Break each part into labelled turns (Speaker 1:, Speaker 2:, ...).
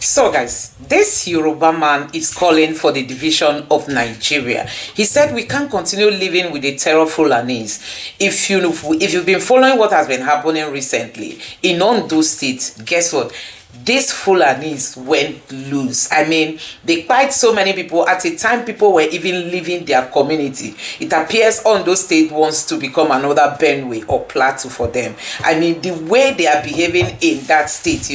Speaker 1: So guys, this Yoruba man is calling for the division of Nigeria. He said we can't continue living with the terror Fulanis. If you've been following what has been happening recently in Ondo State, guess what? These Fulanis went loose. I mean, they killed so many people. At a time, people were even leaving their community. It appears Ondo State wants to become another Benue or Plateau for them. I mean, the way they are behaving in that state,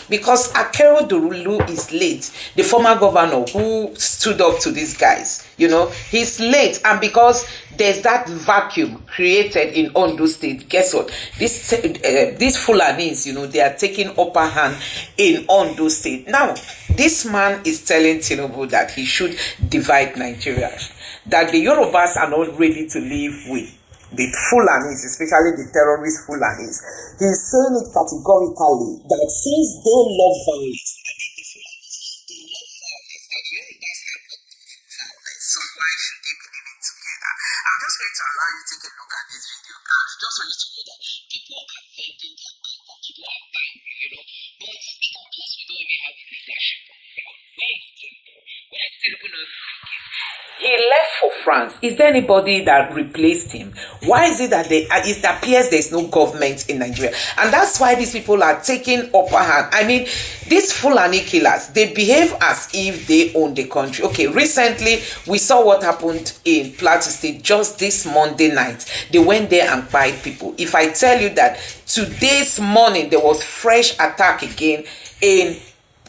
Speaker 1: because Akero Dorulu is late. The former governor who stood up to these guys, he's late. And because there's that vacuum created in Ondo State, guess what? These Fulanis, they are taking upper hand in Ondo State. Now, this man is telling Tinubu that he should divide Nigeria, that the Yorubas are not ready to live with the Fulanis, especially the terrorist Fulanis. He's saying it categorically that since they love violence, so why should they be living together? I'm just going to allow you to take a look at this video, guys, just so you to know that people are vending their people, people are buying, but because we don't even have the leadership. Where's Tinubu? He left for France. Is there anybody that replaced him? Why is it that it appears there's no government in Nigeria? And that's why these people are taking upper hand. I mean, these Fulani killers, they behave as if they own the country. Okay, recently we saw what happened in Plateau State just this Monday night. They went there and killed people. If I tell you that today's morning there was fresh attack again in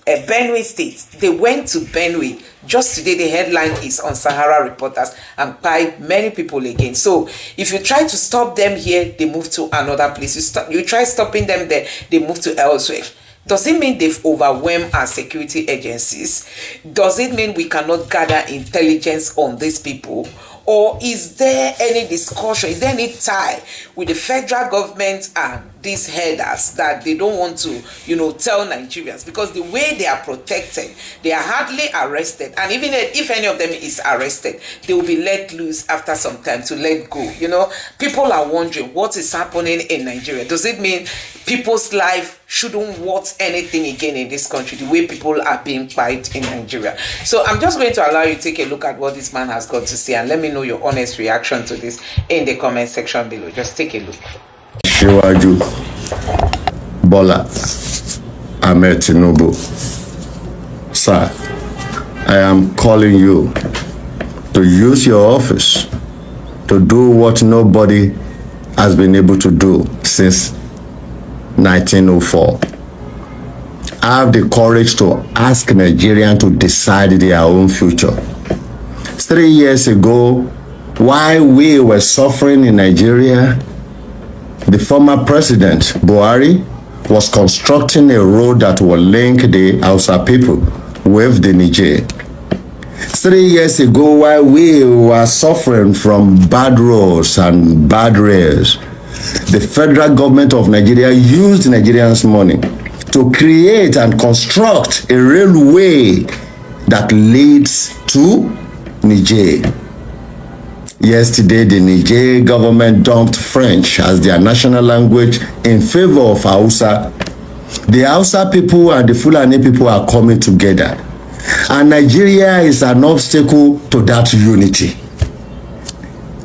Speaker 1: Benue State. They went to Benue. Just today, the headline is on Sahara Reporters and killed many people again. So, if you try to stop them here, they move to another place. You try stopping them there, they move to elsewhere. Does it mean they've overwhelmed our security agencies? Does it mean we cannot gather intelligence on these people? Or is there any discussion, is there any tie with the federal government and these headers that they don't want to, tell Nigerians? Because the way they are protected, they are hardly arrested. And even if any of them is arrested, they will be let loose after some time to let go. People are wondering what is happening in Nigeria. Does it mean people's life shouldn't worth anything again in this country, the way people are being killed in Nigeria? So I'm just going to allow you to take a look at what this man has got to say and let me know your honest reaction to this in the comment section below. Just take a look.
Speaker 2: Shiwaju Bola Ahmed Tinubu, sir, I am calling you to use your office to do what nobody has been able to do since 1904. I have the courage to ask Nigerians to decide their own future. 3 years ago, while we were suffering in Nigeria, the former president, Buhari, was constructing a road that will link the Hausa people with the Niger. 3 years ago, while we were suffering from bad roads and bad rails, the federal government of Nigeria used Nigerians' money to create and construct a railway that leads to Niger. Yesterday, the Niger government dumped French as their national language in favor of Hausa. The Hausa people and the Fulani people are coming together. And Nigeria is an obstacle to that unity.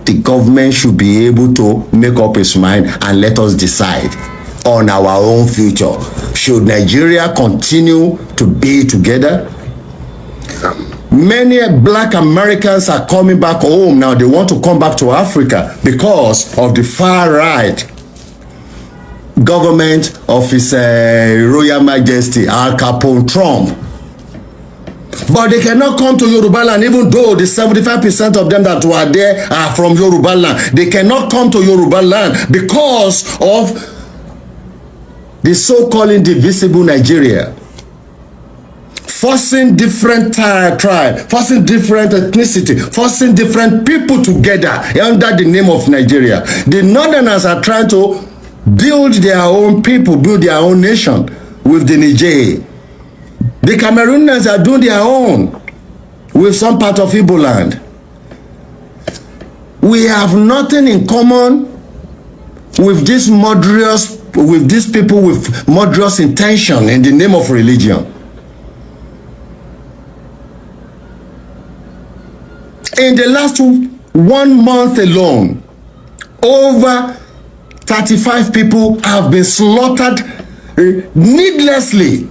Speaker 2: The government should be able to make up its mind and let us decide on our own future. Should Nigeria continue to be together? Many Black Americans are coming back home now. They want to come back to Africa because of the far right government of His Royal Majesty Al Capone Trump. But they cannot come to Yoruba land, even though the 75% of them that were there are from Yoruba land. They cannot come to Yoruba land because of the so-called indivisible Nigeria. Forcing different tribe, forcing different ethnicity, forcing different people together under the name of Nigeria. The Northerners are trying to build their own people, build their own nation with the Niger. The Cameroonians are doing their own with some part of Igbo land. We have nothing in common with these murderous, with these people with murderous intention in the name of religion. In the last 1 month alone, over 35 people have been slaughtered needlessly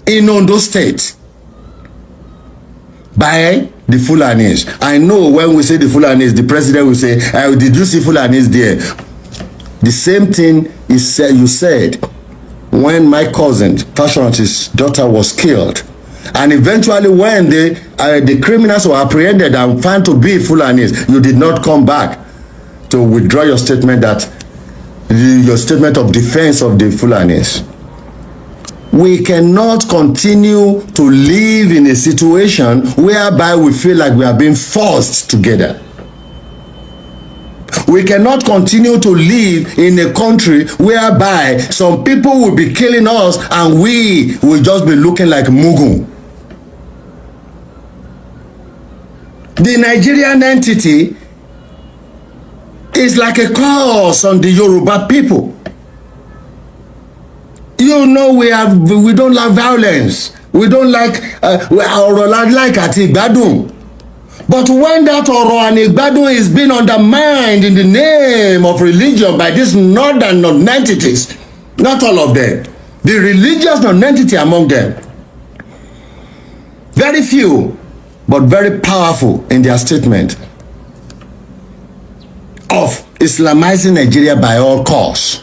Speaker 2: in Ondo State by the Fulanis. I know when we say the Fulanis, the president will say, did you see Fulanis there? The same thing you said when my cousin, Fashion's daughter, was killed. And eventually when the criminals were apprehended and found to be Fulanis, you did not come back to withdraw your statement your statement of defense of the Fulanis. We cannot continue to live in a situation whereby we feel like we are being forced together. We cannot continue to live in a country whereby some people will be killing us and we will just be looking like Mugu. The Nigerian entity is like a curse on the Yoruba people. You know, we don't like violence. We don't like ati igbadun. But when that oro and igbadun is being undermined in the name of religion by these northern non-entities, not all of them, the religious non-entity among them, very few, but very powerful in their statement of Islamizing Nigeria by all costs.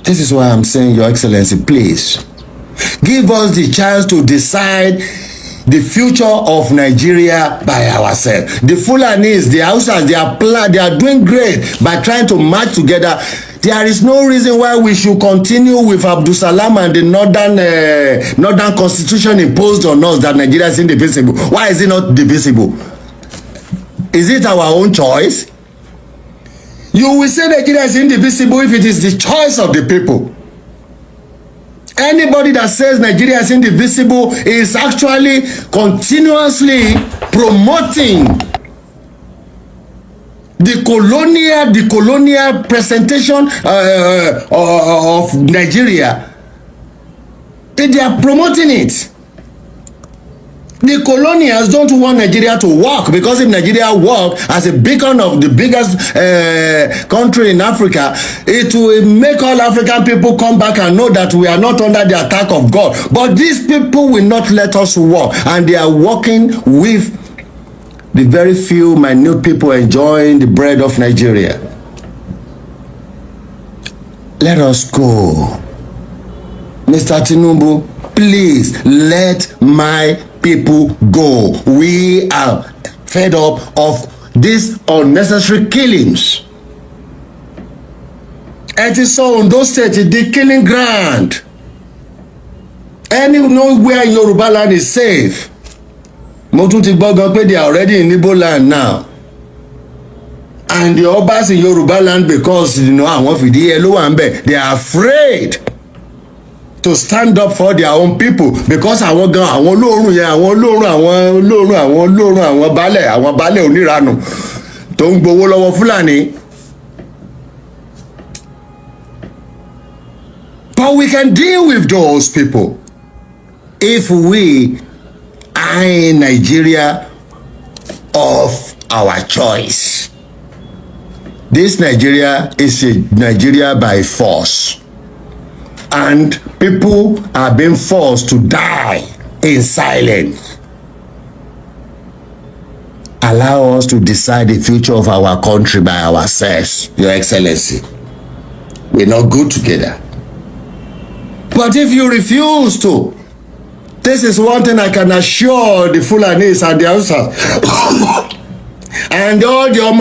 Speaker 2: This is why I'm saying, Your Excellency, please give us the chance to decide the future of Nigeria by ourselves. The Fulanis, the Hausas, they are doing great by trying to march together. There is no reason why we should continue with Abdul Salam and the northern constitution imposed on us that Nigeria is indivisible. Why is it not divisible? Is it our own choice? You will say Nigeria is indivisible if it is the choice of the people. Anybody that says Nigeria is indivisible is actually continuously promoting the colonial presentation of Nigeria. They are promoting it. The colonials don't want Nigeria to work, because if Nigeria work as a beacon of the biggest country in Africa, it will make all African people come back and know that we are not under the attack of God. But these people will not let us work, and they are working with the very few minute people enjoying the bread of Nigeria. Let us go. Mr. Tinubu, please let my people go. We are fed up of these unnecessary killings. It is so in those states, the killing ground. Nowhere in Yoruba land is safe. They are already in Igbo land now. And the Yorubas in Yoruba land, because they are afraid to stand up for their own people, because àwọn baálẹ̀ onírànù tó ń gbowó lọ́wọ́ Fúlàní. But we can deal with those people if we are in Nigeria of our choice. This Nigeria is a Nigeria by force. And people are being forced to die in silence. Allow us to decide the future of our country by ourselves, Your Excellency. We're not good together. But if you refuse to, this is one thing I can assure the Fulanis and the Hausas and all the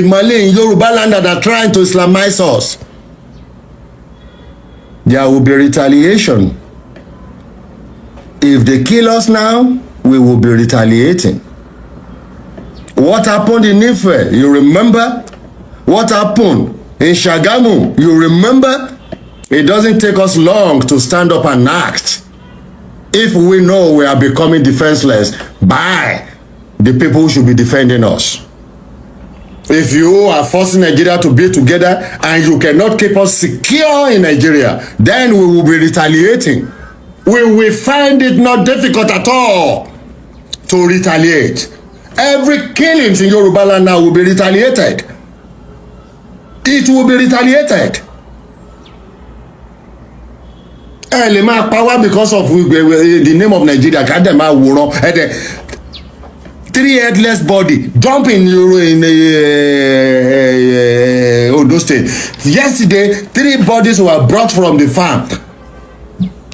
Speaker 2: Malay in Yoruba land that are trying to Islamize us. There will be retaliation. If they kill us now, we will be retaliating. What happened in Ife? You remember? What happened in Shagamu? You remember? It doesn't take us long to stand up and act. If we know we are becoming defenseless by the people who should be defending us. If you are forcing Nigeria to be together and you cannot keep us secure in Nigeria, then we will be retaliating. We will find it not difficult at all to retaliate. Every killings in Yoruba land now will be retaliated. It will be retaliated. Power because of the name of Nigeria. Three headless body jump in Ondo State. Yesterday, 3 bodies were brought from the farm.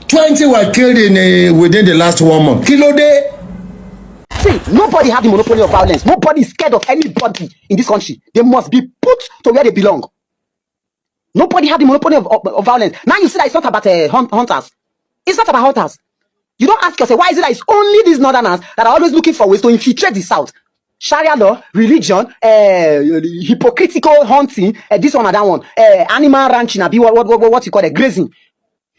Speaker 2: 20 were killed within the last 1 month. Kilo day.
Speaker 3: See, nobody have the monopoly of violence. Nobody is scared of anybody in this country. They must be put to where they belong. Nobody have the monopoly of violence. Now you see that it's not about hunters. It's not about hunters. You don't ask yourself, why is it that it's only these northerners that are always looking for ways to infiltrate the south? Sharia law, religion, hypocritical hunting, this one and that one, animal ranching, what you call it, grazing.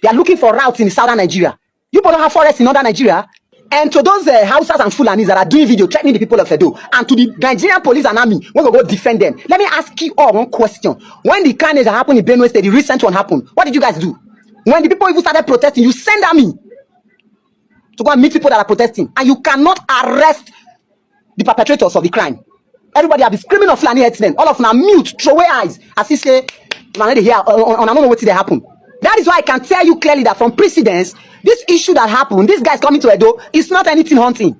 Speaker 3: They are looking for routes in southern Nigeria. You don't have forests in northern Nigeria. And to those Hausas and Fulanis that are doing video threatening the people of Edo, and to the Nigerian police and army, when we go defend them, let me ask you all one question. When the carnage that happened in Benue State, the recent one happened, what did you guys do? When the people even started protesting, you send army to go and meet people that are protesting, and you cannot arrest the perpetrators of the crime. Everybody have been screaming of Fulani herdsmen. All of them are mute, throw away eyes, as if say, man, they hear, I don't know what did happen. That is why I can tell you clearly that from precedence, this issue that happened, this guys coming to Edo, is not anything hunting.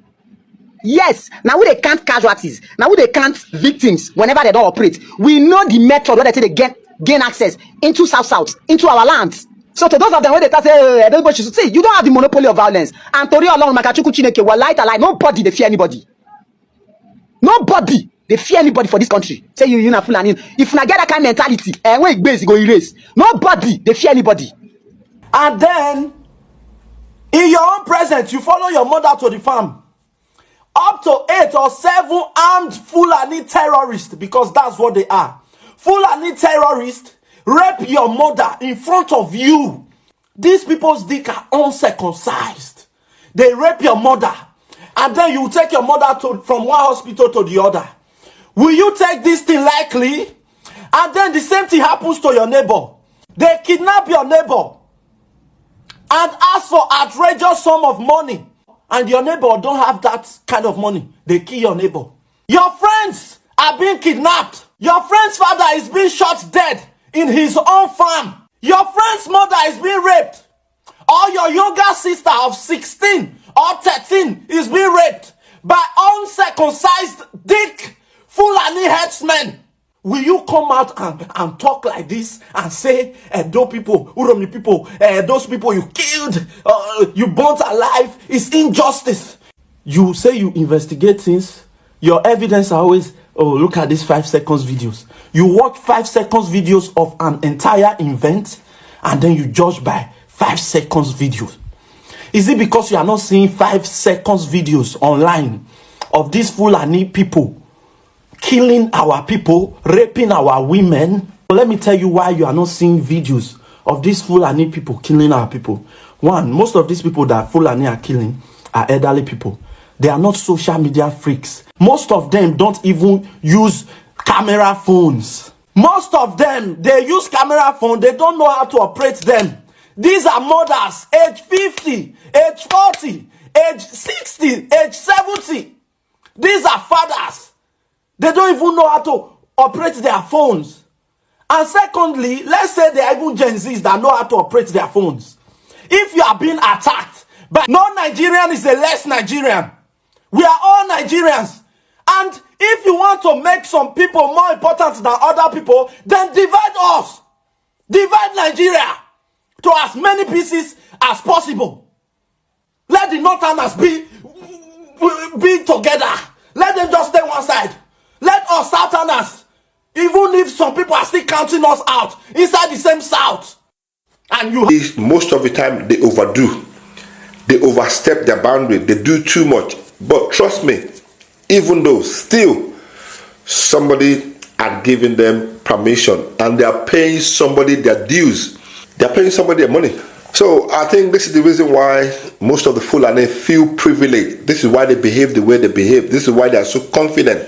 Speaker 3: Yes, now they count casualties, now they count victims whenever they don't operate. We know the method where they gain access into South, into our lands. So to those of them where they say, everybody should see, you don't have the monopoly of violence. And Tori along Makachuku Chineke were light alive. Nobody they fear anybody. Nobody they fear anybody for this country. Say you na Fulani. If you get that kind of mentality, and when it base go erase. Nobody they fear anybody.
Speaker 4: And then in your own presence, you follow your mother to the farm. Up to 8 or 7 armed Fulani terrorists, because that's what they are. Fulani terrorists rape your mother in front of you. These people's dick are uncircumcised. They rape your mother, and then you take your mother from one hospital to the other. Will you take this thing lightly? And then the same thing happens to your neighbor. They kidnap your neighbor and ask for outrageous sum of money, and your neighbor don't have that kind of money. They kill your neighbor. Your friends are being kidnapped. Your friend's father is being shot dead in his own farm. Your friend's mother is being raped. Or your younger sister of 16 or 13 is being raped by uncircumcised dick Fulani herdsmen. Will you come out and talk like this and say, those people, Uromi people, those people you killed, you burnt alive, is injustice? You say you investigate things. Your evidence are always, oh, look at these 5 seconds videos. You watch 5 seconds videos of an entire event, and then you judge by 5 seconds videos. Is it because you are not seeing 5 seconds videos online of these Fulani people killing our people, raping our women? Let me tell you why you are not seeing videos of these Fulani people killing our people. One, most of these people that Fulani are killing are elderly people. They are not social media freaks. Most of them don't even use camera phones. Most of them, they use camera phone. They don't know how to operate them. These are mothers, age 50, age 40, age 60, age 70. These are fathers. They don't even know how to operate their phones. And secondly, let's say they are even Gen Zs that know how to operate their phones. If you are being attacked by non-Nigerian is a less Nigerian. We are all Nigerians. And if you want to make some people more important than other people, then divide us. Divide Nigeria to as many pieces as possible. Let the Northerners be together. Let them just stay one side. Let us Southerners, even if some people are still counting us out, inside the same South. And you,
Speaker 5: most of the time they overdo. They overstep their boundary. They do too much. But trust me, even though still somebody are giving them permission and they are paying somebody their dues, they are paying somebody their money. So I think this is the reason why most of the Fulani feel privileged. This is why they behave the way they behave. This is why they are so confident,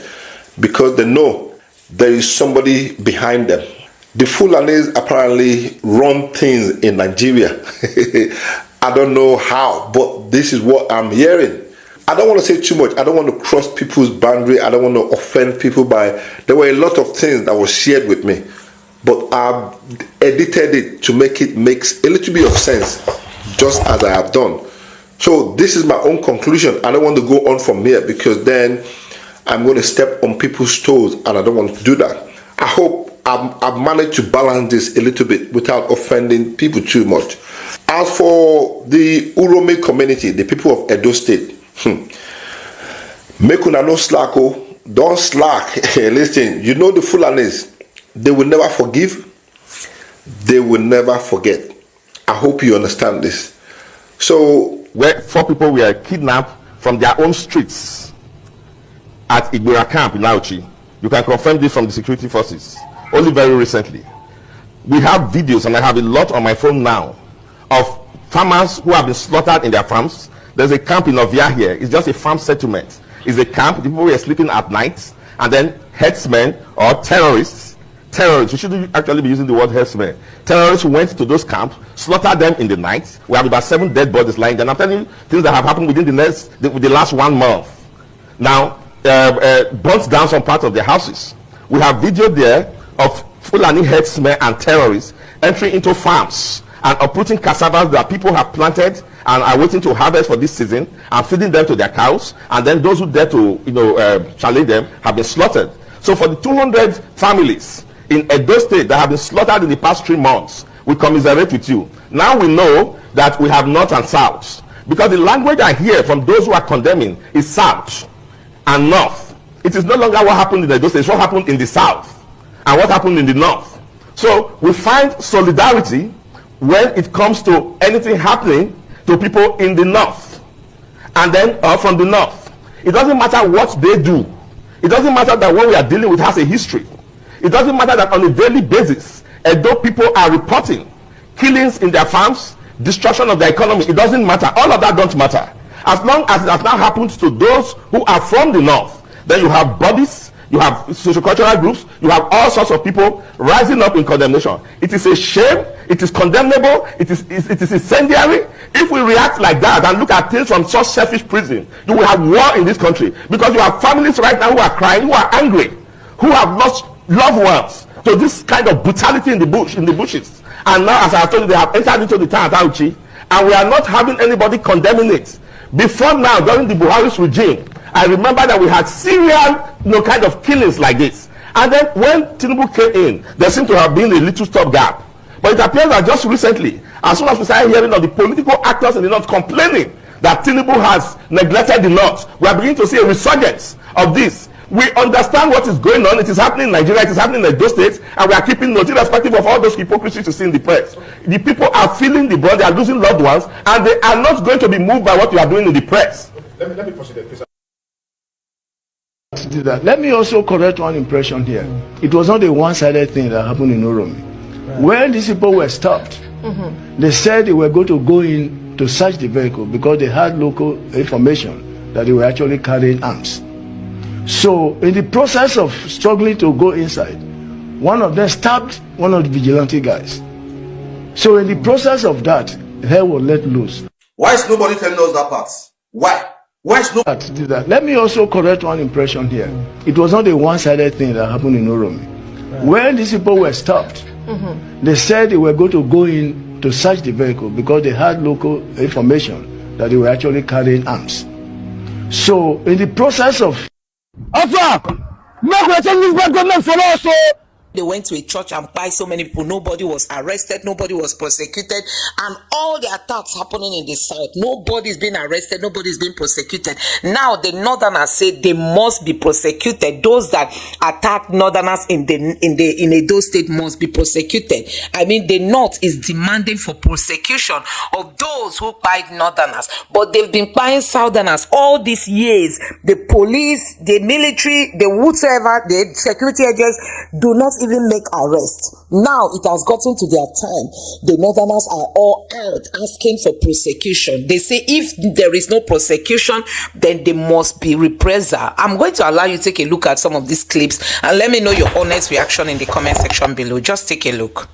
Speaker 5: because they know there is somebody behind them. The Fulanis apparently run things in Nigeria. I don't know how, but this is what I'm hearing. I don't want to say too much. I don't want to cross people's boundary. I don't want to offend people there were a lot of things that was shared with me, but I've edited it to make it makes a little bit of sense, just as I have done. So this is my own conclusion. I don't want to go on from here because then I'm going to step on people's toes, and I don't want to do that. I hope I've managed to balance this a little bit without offending people too much. As for the Urome community, the people of Edo State, make una no slack, don't slack. Listen, you know the Fulanis, they will never forgive, they will never forget. I hope you understand this. So,
Speaker 6: where 4 people were kidnapped from their own streets at Igbira camp in Auchi. You can confirm this from the security forces. Only very recently. We have videos, and I have a lot on my phone now, of farmers who have been slaughtered in their farms. There's a camp in Ovia here. It's just a farm settlement. It's a camp. The people were sleeping at night, and then herdsmen or terrorists, we shouldn't actually be using the word herdsmen. Terrorists went to those camps, slaughtered them in the night. We have about 7 dead bodies lying there. And I'm telling you things that have happened within the last 1 month. Now, burnt down some parts of their houses. We have video there of Fulani herdsmen and terrorists entering into farms and uprooting cassava that people have planted and are waiting to harvest for this season and feeding them to their cows. And then those who dare to, challenge them have been slaughtered. So for the 200 families in Edo State that have been slaughtered in the past 3 months, we commiserate with you. Now we know that we have north and south, because the language I hear from those who are condemning is south and north. It is no longer what happened in Edo State, it's what happened in the south and what happened in the north. So we find solidarity when it comes to anything happening to people in the north and then from the north. It doesn't matter what they do. It doesn't matter that what we are dealing with has a history. It doesn't matter that on a daily basis, Edo people are reporting killings in their farms, destruction of their economy. It doesn't matter. All of that don't matter. As long as it has now happened to those who are from the north, then you have bodies, you have sociocultural groups, you have all sorts of people rising up in condemnation. It is a shame, it is condemnable, it is incendiary. If we react like that and look at things from such selfish prison, you will have war in this country, because you have families right now who are crying, who are angry, who have lost loved ones to this kind of brutality in the bushes. And now, as I told you, they have entered into the town at Auchi, and we are not having anybody condemning it. Before now, during the Buhari's regime, I remember that we had serial kind of killings like this. And then when Tinubu came in, there seemed to have been a little stopgap. But it appears that just recently, as soon as we started hearing of the political actors in the north complaining that Tinubu has neglected the north, we are beginning to see a resurgence of this. We understand what is going on. It is happening in Nigeria, it is happening in Edo State, and we are keeping note, irrespective of all those hypocrisies you see in the press. The people are feeling the burn, they are losing loved ones, and they are not going to be moved by what you are doing in the press.
Speaker 7: Let me proceed, please. Let me also correct one impression here. It was not a one-sided thing that happened in Urome. Right. When these people were stopped, they said they were going to go in to search the vehicle because they had local information that they were actually carrying arms. So in the process of struggling to go inside, one of them stabbed one of the vigilante guys. So in the process of that, hell was let loose.
Speaker 8: Why is nobody telling us that part? Why? Why is nobody
Speaker 7: do that? Let me also correct one impression here. It was not a one-sided thing that happened in Urome. Right. When these people were stopped, they said they were going to go in to search the vehicle because they had local information that they were actually carrying arms. So in the process of
Speaker 1: they went to a church and by so many people, nobody was arrested, nobody was prosecuted, and all the attacks happening in the south, nobody's been arrested, nobody's been prosecuted. Now the northerners say they must be prosecuted. Those that attack northerners in Edo State must be prosecuted. I mean, the north is demanding for prosecution of those who fight northerners, but they've been fighting southerners all these years. The police, the military, the whoever, the security agents do not even make arrest. Now it has gotten to their time. The northerners are all out asking for prosecution. They say if there is no prosecution, then there must be reprisal. I'm going to allow you to take a look at some of these clips and let me know your honest reaction in the comment section below. Just take a look.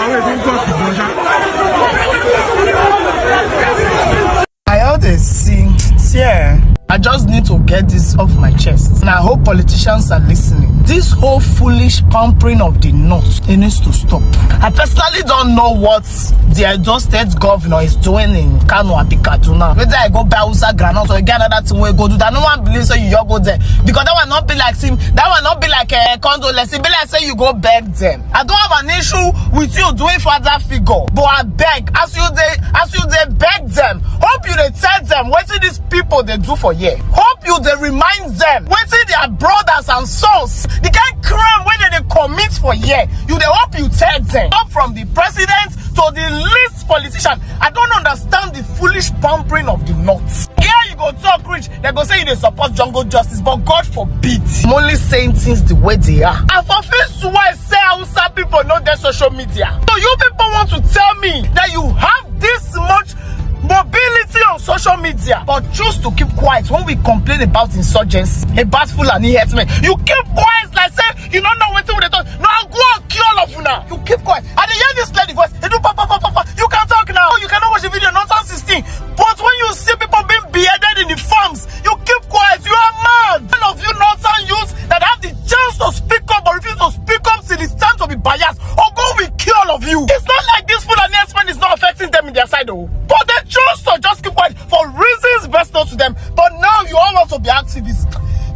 Speaker 9: I heard a sing. I just need to get this off my chest. And I hope politicians are listening. This whole foolish pampering of the North, it needs to stop. I personally don't know what the Edo State governor is doing in Kanu and Kaduna. Whether I go buy Usa Granite or get another thing where go do that. No one believes you go there. Because that will not be like him. That will not be like a condolence. It be like say you go beg them. I don't have an issue with you doing father figure. But I beg, as you they beg them. Hope you they tell them what these people they do for you. Hope you they remind them what their brothers and sons. The kind of crime when they commit for you. You they hope you tell them. Up from the president to the least politician. I don't understand the foolish pampering of the North. Here you go talk rich. They go say they support jungle justice, but God forbid. I'm only saying things the way they are. I fulfill to why say Hausa people know their social media. So you people want to tell me that you have this much mobility on social media, but choose to keep quiet when we complain about insurgents, about Fulani herdsmen. You keep quiet like say you don't know what they talk. No, I'll go and kill all of you now. You keep quiet. And the hear this lady voice, they do papa. You can talk now. You cannot watch the video, nonsense 16. But when you see people being beheaded in the farms, you keep quiet. You are mad. All of you nonsense youths that have the chance to speak up but refuse to speak up till it's time to be biased, or go we kill all of you. It's not like this Fulani herdsmen is not affecting them in their side though. But they choose to just keep quiet for reasons best known to them. But now you all want to be activists.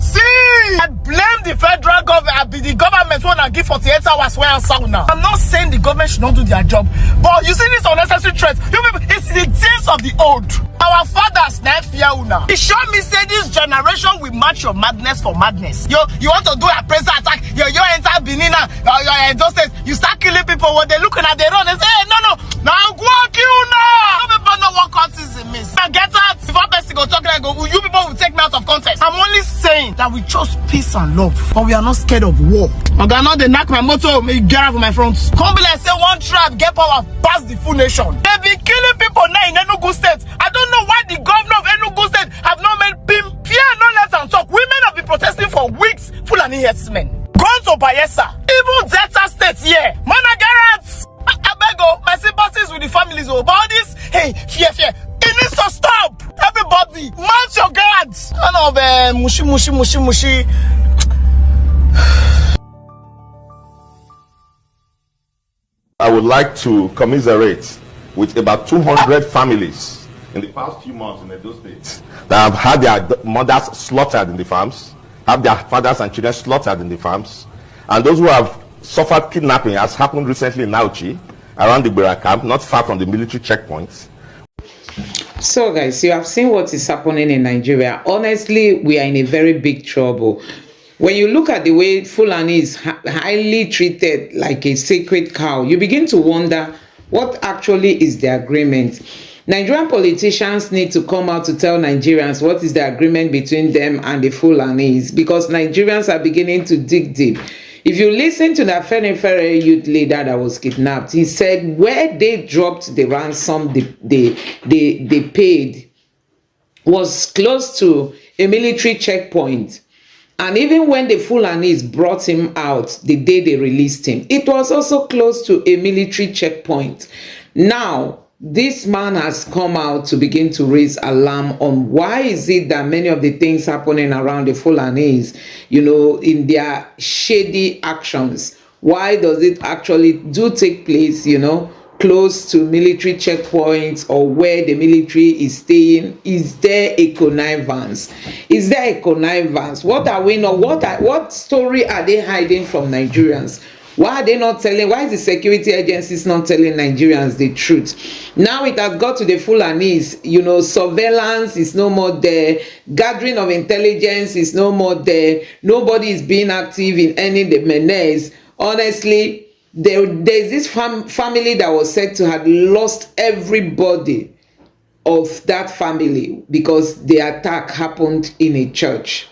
Speaker 9: See, I blame the federal government. The government want to give 48 hours where I'm sound now. I'm not saying the government should not do their job, but you see this unnecessary threat. You people, it's the days of the old. Our fathers now fear now. It sure me say this generation will match your madness for madness. You want to do a pressure attack. You enter Benin, your Edo State. You start killing people when they looking at their own. They say, hey, no, now go and kill now. Some people know what cultism is. Now get out. If one person go talk like you people will take me out of context. I'm only saying that we chose peace and love, but we are not scared of war. Okay, now they knock my motor, may get out of my front. Come be like say one tribe get power past the full nation. They be killing people now in Enugu State. I don't know why the governor of Enugu State have not made PIM. Fear no let them talk. Women have been protesting for weeks. Fulani herdsmen. Gone to Bayelsa. Even Delta State here. Managarats. I beg you, my sympathies with the families about this. Hey, fear. It needs to stop. Everybody, mount your guards. I know, mushi.
Speaker 6: I would like to commiserate with about 200 families in the past few months in Edo State that have had their mothers slaughtered in the farms, have their fathers and children slaughtered in the farms, and those who have suffered kidnapping, as happened recently in Nauchi, around the Bera camp, not far from the military checkpoints.
Speaker 1: So guys, you have seen what is happening in Nigeria. Honestly, we are in a very big trouble. When you look at the way Fulani is highly treated like a sacred cow, you begin to wonder what actually is the agreement. Nigerian politicians need to come out to tell Nigerians what is the agreement between them and the Fulanis, because Nigerians are beginning to dig deep. If you listen to that Fenifere youth leader that was kidnapped, he said where they dropped the ransom they paid was close to a military checkpoint. And even when the Fulanis brought him out the day they released him, it was also close to a military checkpoint. Now, this man has come out to begin to raise alarm on why is it that many of the things happening around the Fulanis, in their shady actions, why does it actually do take place, close to military checkpoints or where the military is staying? Is there a connivance? Is there a connivance? What are we not? What story are they hiding from Nigerians? Why are they not telling? Why is the security agencies not telling Nigerians the truth? Now it has got to the Fulanis. Surveillance is no more there. Gathering of intelligence is no more there. Nobody is being active in any the menace. Honestly, there's this family that was said to have lost everybody of that family because the attack happened in a church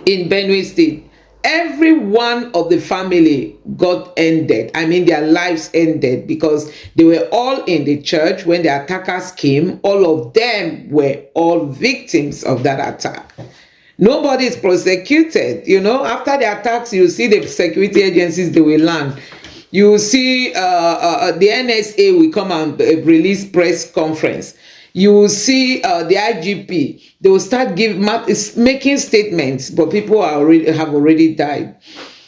Speaker 1: in Benue State. Every one of the family got ended. I mean, their lives ended because they were all in the church when the attackers came. All of them were all victims of that attack. Nobody is prosecuted. After the attacks, you see the security agencies, they will land. You will see the NSA will come and release press conference. You will see the IGP. They will start making statements, but people have already died.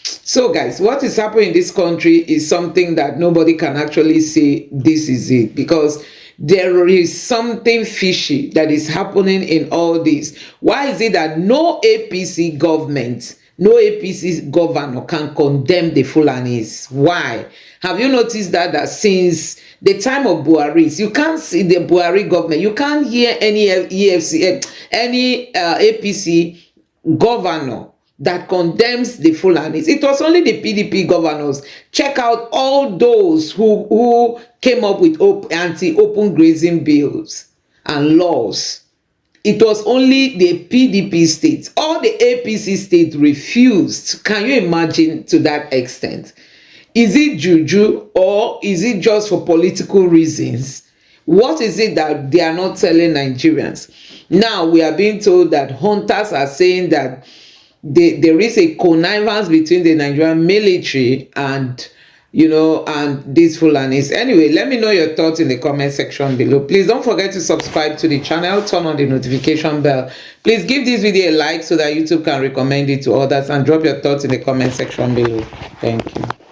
Speaker 1: So guys, what is happening in this country is something that nobody can actually say this is it, because there is something fishy that is happening in all this. Why is it that no APC government, no APC governor can condemn the Fulanis? Why? Have you noticed that since the time of Buhari, you can't see the Buhari government, you can't hear any APC governor that condemns the Fulanis. It was only the PDP governors. Check out all those who came up with anti-open grazing bills and laws. It was only the PDP states. All the APC states refused. Can you imagine to that extent? Is it juju, or is it just for political reasons? What is it that they are not telling Nigerians? Now we are being told that hunters are saying that there is a connivance between the Nigerian military and these Fulanis. Anyway, let me know your thoughts in the comment section below. Please don't forget to subscribe to the channel, turn on the notification bell. Please give this video a like so that YouTube can recommend it to others, and drop your thoughts in the comment section below. Thank you.